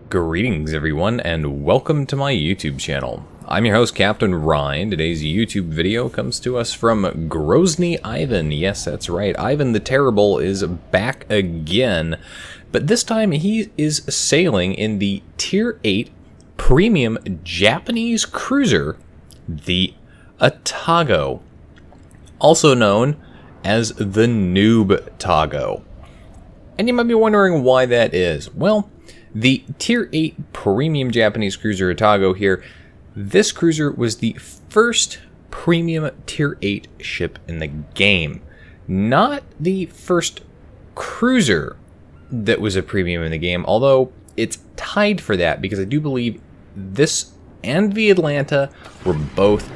Greetings everyone and welcome to my YouTube channel. I'm your host Captain Ryan. Today's YouTube video comes to us from Grozny Ivan. Yes, that's right. Ivan the Terrible is back again, but this time he is sailing in the Tier 8 Premium Japanese Cruiser, the Atago, also known as the Noob Tago. And you might be wondering why that is. Well, the Tier 8 Premium Japanese Cruiser Atago here, this cruiser was the first premium Tier 8 ship in the game. Not the first cruiser that was a premium in the game, although it's tied for that because I do believe this and the Atlanta were both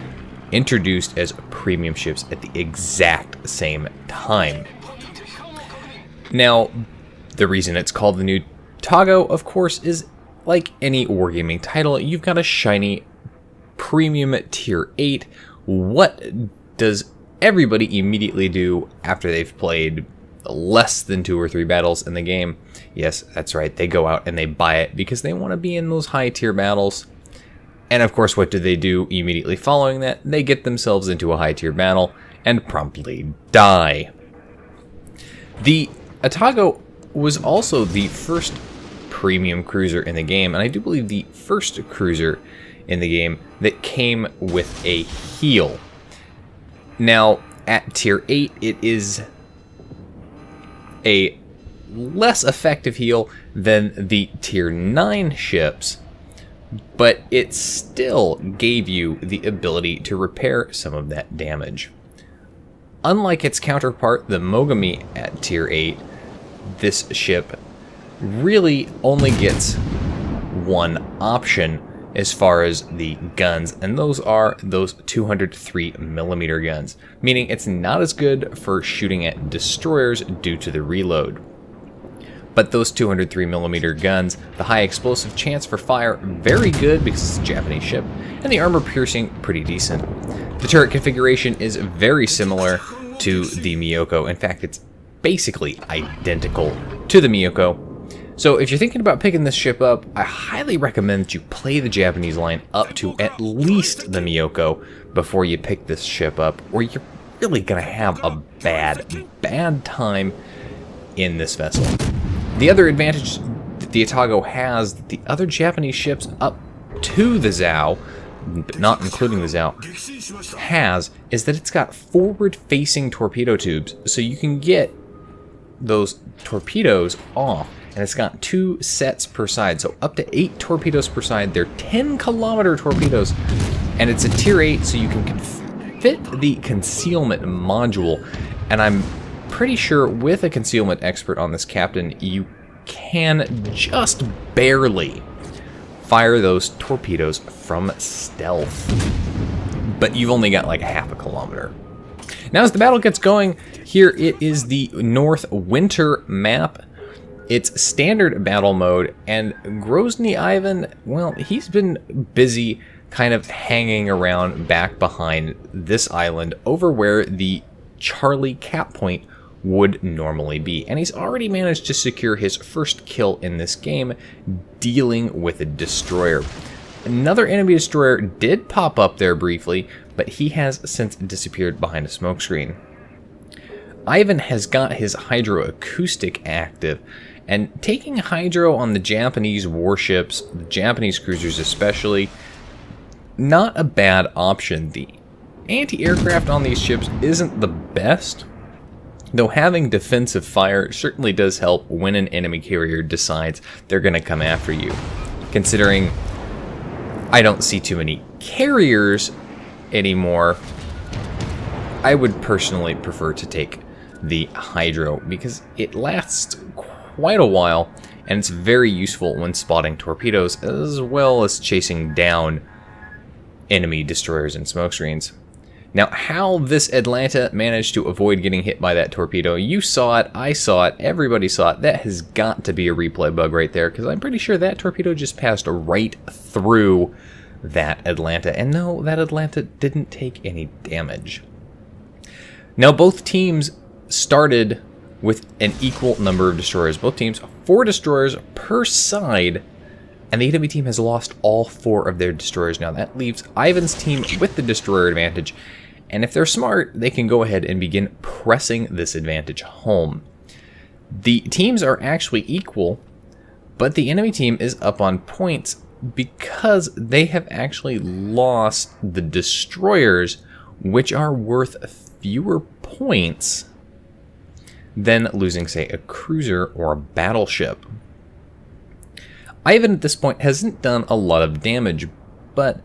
introduced as premium ships at the exact same time. Now, the reason it's called the new Atago, of course, is like any wargaming title, you've got a shiny premium Tier 8. What does everybody immediately do after they've played less than 2 or 3 battles in the game? Yes, that's right, they go out and they buy it because they want to be in those high tier battles. And of course, what do they do immediately following that? They get themselves into a high tier battle and promptly die. The Atago was also the first premium cruiser in the game, and I do believe the first cruiser in the game that came with a heal. Now, at Tier 8, it is a less effective heal than the Tier 9 ships, but it still gave you the ability to repair some of that damage. Unlike its counterpart, the Mogami at Tier 8, this ship really only gets one option as far as the guns, and those are those 203mm guns, meaning it's not as good for shooting at destroyers due to the reload. But those 203mm guns, the high explosive chance for fire, very good because it's a Japanese ship, and the armor piercing, pretty decent. The turret configuration is very similar to the Miyoko. In fact, it's basically identical to the Miyoko. So if you're thinking about picking this ship up, I highly recommend that you play the Japanese line up to at least the Miyoko before you pick this ship up, or you're really going to have a bad time in this vessel. The other advantage that the Atago has that the other Japanese ships up to the Zhao, but not including the Zhao, has is that it's got forward-facing torpedo tubes, so you can get those torpedoes off, and it's got 2 sets per side, so up to 8 torpedoes per side. They're 10-kilometer torpedoes, and it's a Tier 8, so you can fit the concealment module, and I'm pretty sure with a concealment expert on this captain, you can just barely fire those torpedoes from stealth, but you've only got like half a kilometer. Now as the battle gets going, here it is the North Winter map. It's standard battle mode, and Grozny Ivan, well, he's been busy kind of hanging around back behind this island over where the Charlie cap point would normally be. And he's already managed to secure his first kill in this game, dealing with a destroyer. Another enemy destroyer did pop up there briefly, but he has since disappeared behind a smokescreen. Ivan has got his hydroacoustic active, and taking hydro on the Japanese warships, the Japanese cruisers especially, not a bad option. The anti-aircraft on these ships isn't the best, though having defensive fire certainly does help when an enemy carrier decides they're going to come after you. Considering I don't see too many carriers anymore, I would personally prefer to take the hydro because it lasts quite a while and it's very useful when spotting torpedoes as well as chasing down enemy destroyers and smokescreens. Now, how this Atlanta managed to avoid getting hit by that torpedo, you saw it, I saw it, everybody saw it. That has got to be a replay bug right there, because I'm pretty sure that torpedo just passed right through that Atlanta. And no, that Atlanta didn't take any damage. Now, both teams started with an equal number of destroyers. Both teams, 4 destroyers per side, and the enemy team has lost all 4 of their destroyers. Now that leaves Ivan's team with the destroyer advantage, and if they're smart, they can go ahead and begin pressing this advantage home. The teams are actually equal, but the enemy team is up on points because they have actually lost the destroyers, which are worth fewer points than losing, say, a cruiser or a battleship. Ivan at this point hasn't done a lot of damage, but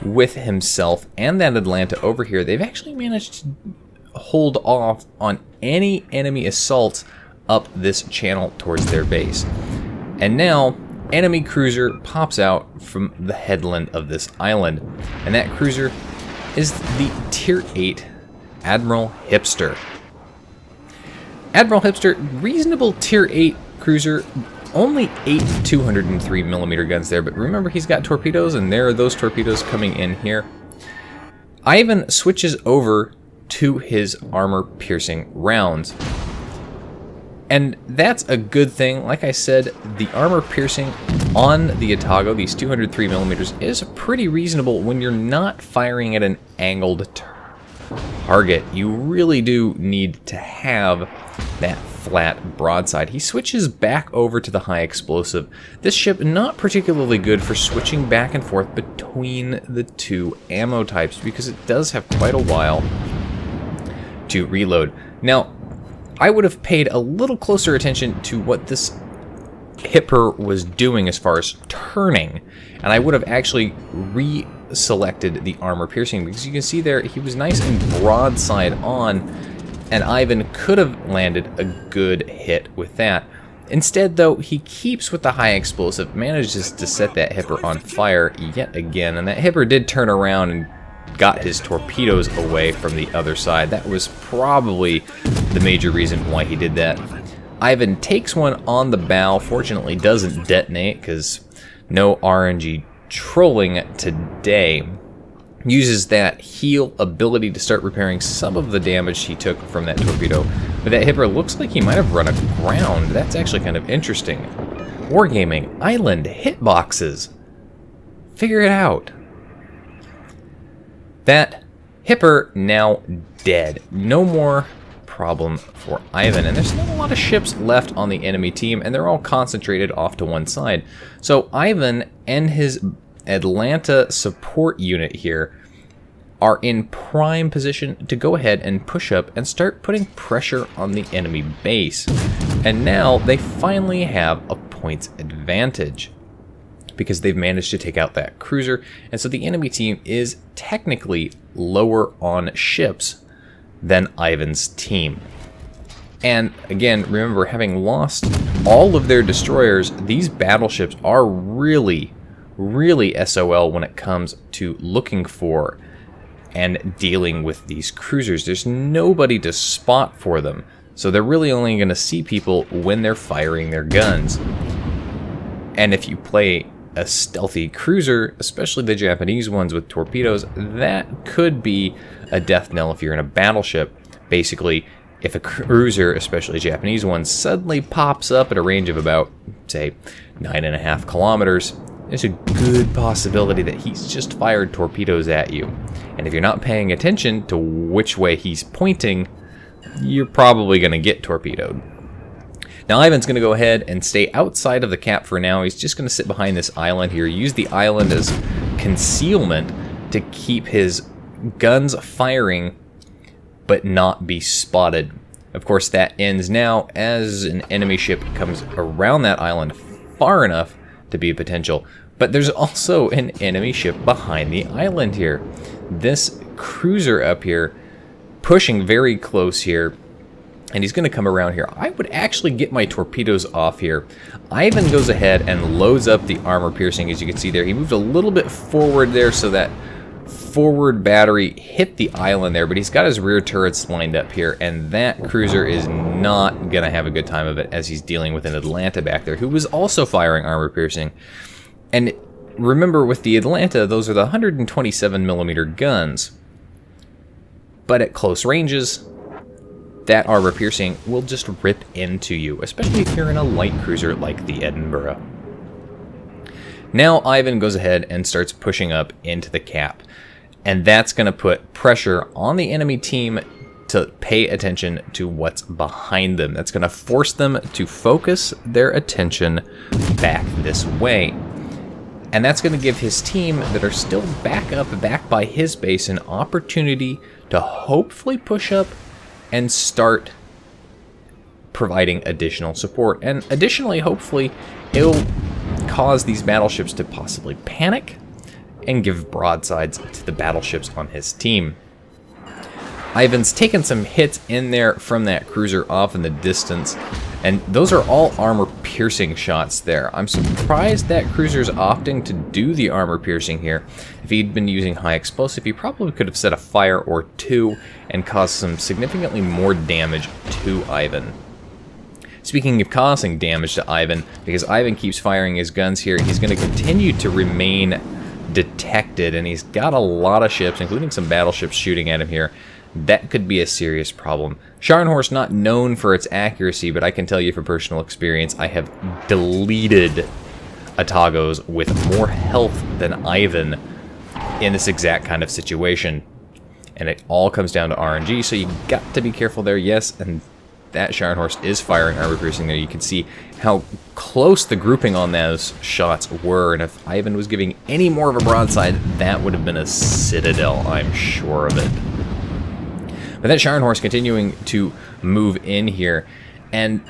with himself and that Atlanta over here, they've actually managed to hold off on any enemy assaults up this channel towards their base. And now, enemy cruiser pops out from the headland of this island, and that cruiser is the Tier 8 Admiral Hipster. Admiral Hipster, reasonable Tier 8 cruiser, only 8 203mm guns there, but remember he's got torpedoes, and there are those torpedoes coming in here. Ivan switches over to his armor-piercing rounds, and that's a good thing. Like I said, the armor-piercing on the Atago, these 203mm, is pretty reasonable when you're not firing at an angled target. You really do need to have that flat broadside. He switches back over to the high explosive. This ship not particularly good for switching back and forth between the 2 ammo types because it does have quite a while to reload. Now, I would have paid a little closer attention to what this Hipper was doing as far as turning, and I would have actually selected the armor piercing, because you can see there he was nice and broadside on, and Ivan could have landed a good hit with that. Instead, though, he keeps with the high explosive, manages to set that Hipper on fire yet again, and that Hipper did turn around and got his torpedoes away from the other side. That was probably the major reason why he did that. Ivan takes one on the bow, fortunately doesn't detonate because no RNG trolling today. Uses that heal ability to start repairing some of the damage he took from that torpedo. But that Hipper looks like he might have run aground. That's actually kind of interesting. Wargaming, island, hitboxes. Figure it out. That Hipper now dead. No more problem for Ivan, and there's not a lot of ships left on the enemy team, and they're all concentrated off to one side. So Ivan and his Atlanta support unit here are in prime position to go ahead and push up and start putting pressure on the enemy base. And now they finally have a points advantage because they've managed to take out that cruiser, and so the enemy team is technically lower on ships than Ivan's team. And again, remember, having lost all of their destroyers, these battleships are really SOL when it comes to looking for and dealing with these cruisers. There's nobody to spot for them, so they're really only going to see people when they're firing their guns. And if you play a stealthy cruiser, especially the Japanese ones with torpedoes, that could be a death knell if you're in a battleship. Basically, if a cruiser, especially a Japanese one, suddenly pops up at a range of about, say, 9.5 kilometers, there's a good possibility that he's just fired torpedoes at you. And if you're not paying attention to which way he's pointing, you're probably going to get torpedoed. Now Ivan's going to go ahead and stay outside of the cap for now. He's just going to sit behind this island here, use the island as concealment to keep his guns firing but not be spotted. Of course, that ends now as an enemy ship comes around that island far enough to be a potential. But there's also an enemy ship behind the island here. This cruiser up here, pushing very close here, and he's going to come around here. I would actually get my torpedoes off here. Ivan goes ahead and loads up the armor piercing, as you can see there. He moved a little bit forward there so that forward battery hit the island there, but he's got his rear turrets lined up here, and that cruiser is not going to have a good time of it as he's dealing with an Atlanta back there who was also firing armor piercing. And remember, with the Atlanta, those are the 127mm guns, but at close ranges, that armor piercing will just rip into you, especially if you're in a light cruiser like the Edinburgh. Now Ivan goes ahead and starts pushing up into the cap. And that's going to put pressure on the enemy team to pay attention to what's behind them. That's going to force them to focus their attention back this way. And that's going to give his team that are still back by his base an opportunity to hopefully push up and start providing additional support. And additionally, hopefully, it'll cause these battleships to possibly panic and give broadsides to the battleships on his team. Ivan's taken some hits in there from that cruiser off in the distance, and those are all armor-piercing shots there. I'm surprised that cruiser's opting to do the armor-piercing here. If he'd been using high explosive, he probably could have set a fire or two and caused some significantly more damage to Ivan. Speaking of causing damage to Ivan, because Ivan keeps firing his guns here, he's going to continue to remain detected, and he's got a lot of ships, including some battleships, shooting at him here. That could be a serious problem. Scharnhorst not known for its accuracy, but I can tell you from personal experience, I have deleted Atagos with more health than Ivan in this exact kind of situation. And it all comes down to RNG, so you got to be careful there, yes, and that Scharnhorst is firing armor-piercing there. You can see how close the grouping on those shots were, and if Ivan was giving any more of a broadside, that would have been a citadel, I'm sure of it. But that Scharnhorst continuing to move in here, and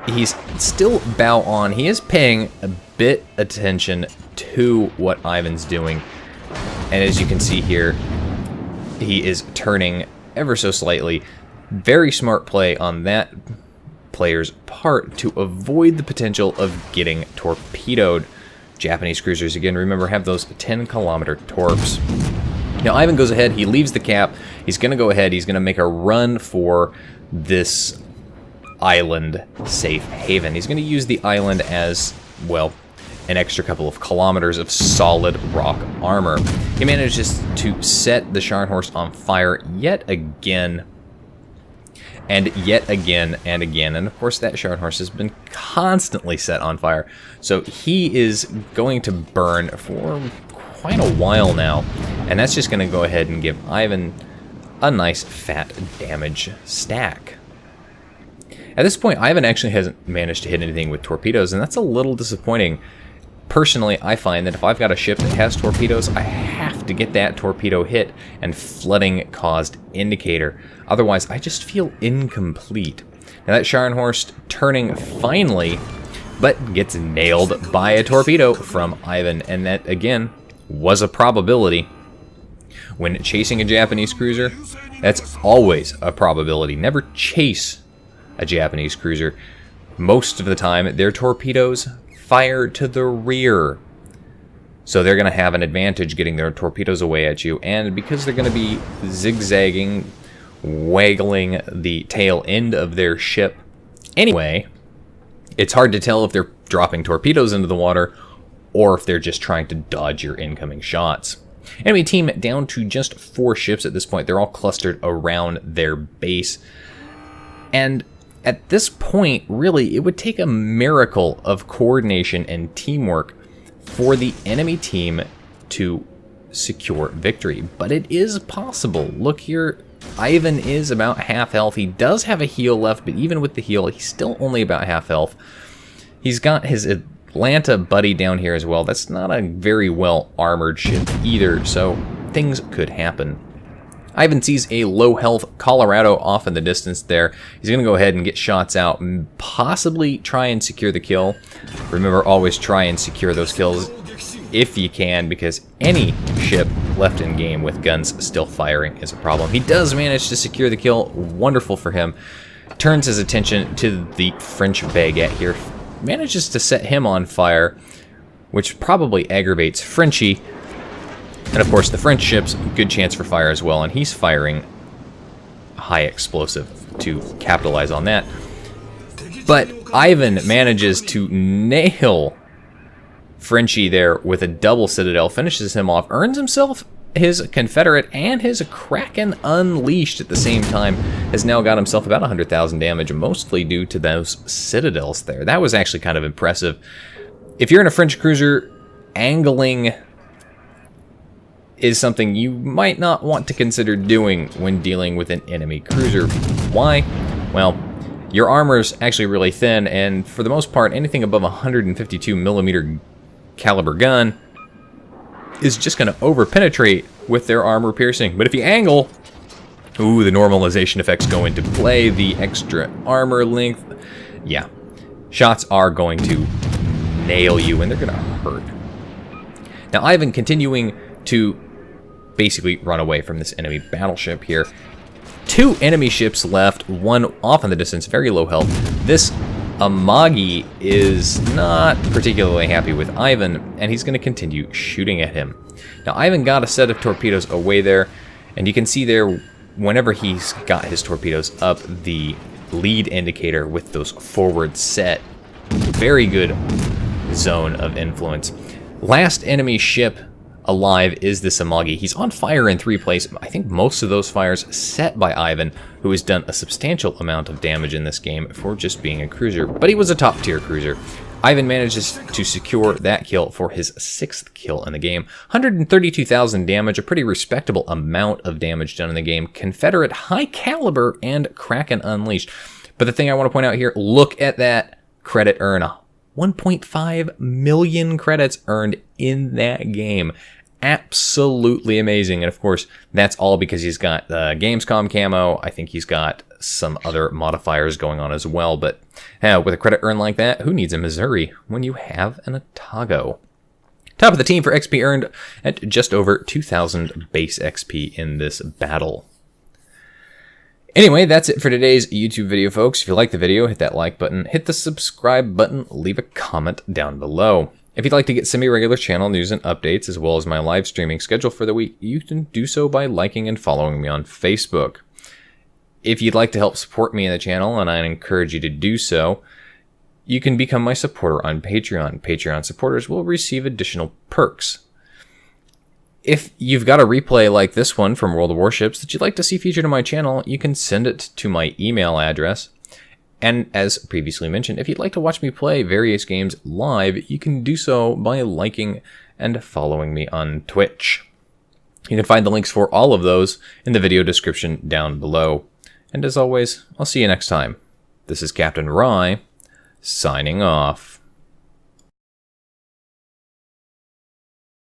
he's still bow on. He is paying a bit attention to what Ivan's doing, and as you can see here, he is turning ever so slightly. Very smart play on that player's part to avoid the potential of getting torpedoed. Japanese cruisers, again, remember, have those 10-kilometer torps. Now Ivan goes ahead, he leaves the cap, he's going to go ahead, he's going to make a run for this island safe haven. He's going to use the island as, well, an extra couple of kilometers of solid rock armor. He manages to set the Scharnhorst on fire yet again, and yet again and again. And of course that Scharnhorst has been constantly set on fire. So he is going to burn for quite a while now. And that's just going to go ahead and give Ivan a nice fat damage stack. At this point, Ivan actually hasn't managed to hit anything with torpedoes, and that's a little disappointing. Personally, I find that if I've got a ship that has torpedoes, I have to get that torpedo hit and flooding caused indicator. Otherwise, I just feel incomplete. Now that Scharnhorst turning finally, but gets nailed by a torpedo from Ivan, and that, again, was a probability. When chasing a Japanese cruiser, that's always a probability. Never chase a Japanese cruiser. Most of the time, their torpedoes fire to the rear. So they're going to have an advantage getting their torpedoes away at you, and because they're going to be zigzagging, waggling the tail end of their ship anyway, it's hard to tell if they're dropping torpedoes into the water or if they're just trying to dodge your incoming shots. Enemy team down to just 4 ships at this point. They're all clustered around their base. And at this point, really, it would take a miracle of coordination and teamwork for the enemy team to secure victory. But it is possible. Look here, Ivan is about half health. He does have a heal left, but even with the heal, he's still only about half health. He's got his Atlanta buddy down here as well. That's not a very well armored ship either, so things could happen. Ivan sees a low health Colorado off in the distance there. He's going to go ahead and get shots out and possibly try and secure the kill. Remember, always try and secure those kills if you can, because any ship left in game with guns still firing is a problem. He does manage to secure the kill. Wonderful for him. Turns his attention to the French baguette here. Manages to set him on fire, which probably aggravates Frenchie. And of course, the French ship's good chance for fire as well, and he's firing high explosive to capitalize on that. But Ivan manages to nail Frenchie there with a double citadel, finishes him off, earns himself his Confederate and his Kraken Unleashed at the same time, has now got himself about 100,000 damage, mostly due to those citadels there. That was actually kind of impressive. If you're in a French cruiser, angling is something you might not want to consider doing when dealing with an enemy cruiser. Why? Well, your armor's actually really thin, and for the most part, anything above 152 millimeter caliber gun is just going to over-penetrate with their armor piercing. But if you angle, ooh, the normalization effects go into play, the extra armor length. Yeah, shots are going to nail you, and they're going to hurt. Now, Ivan continuing to basically run away from this enemy battleship here. 2 enemy ships left, one off in the distance, very low health. This Amagi is not particularly happy with Ivan, and he's going to continue shooting at him. Now, Ivan got a set of torpedoes away there, and you can see there, whenever he's got his torpedoes up, the lead indicator with those forward set. Very good zone of influence. Last enemy ship alive is this Amagi. He's on fire in 3 places. I think most of those fires set by Ivan, who has done a substantial amount of damage in this game for just being a cruiser. But he was a top tier cruiser. Ivan manages to secure that kill for his 6th kill in the game. 132,000 damage, a pretty respectable amount of damage done in the game. Confederate high caliber and Kraken Unleashed. But the thing I want to point out here, look at that credit earn. 1.5 million credits earned in that game. Absolutely amazing. And of course, that's all because he's got the Gamescom camo. I think he's got some other modifiers going on as well. But with a credit earn like that, who needs a Missouri when you have an Atago? Top of the team for XP earned at just over 2,000 base XP in this battle. Anyway, that's it for today's YouTube video, folks. If you like the video, hit that like button, hit the subscribe button, leave a comment down below. If you'd like to get semi-regular channel news and updates, as well as my live streaming schedule for the week, you can do so by liking and following me on Facebook. If you'd like to help support me in the channel, and I encourage you to do so, you can become my supporter on Patreon. Patreon supporters will receive additional perks. If you've got a replay like this one from World of Warships that you'd like to see featured on my channel, you can send it to my email address. And as previously mentioned, if you'd like to watch me play various games live, you can do so by liking and following me on Twitch. You can find the links for all of those in the video description down below. And as always, I'll see you next time. This is Captain Rye, signing off.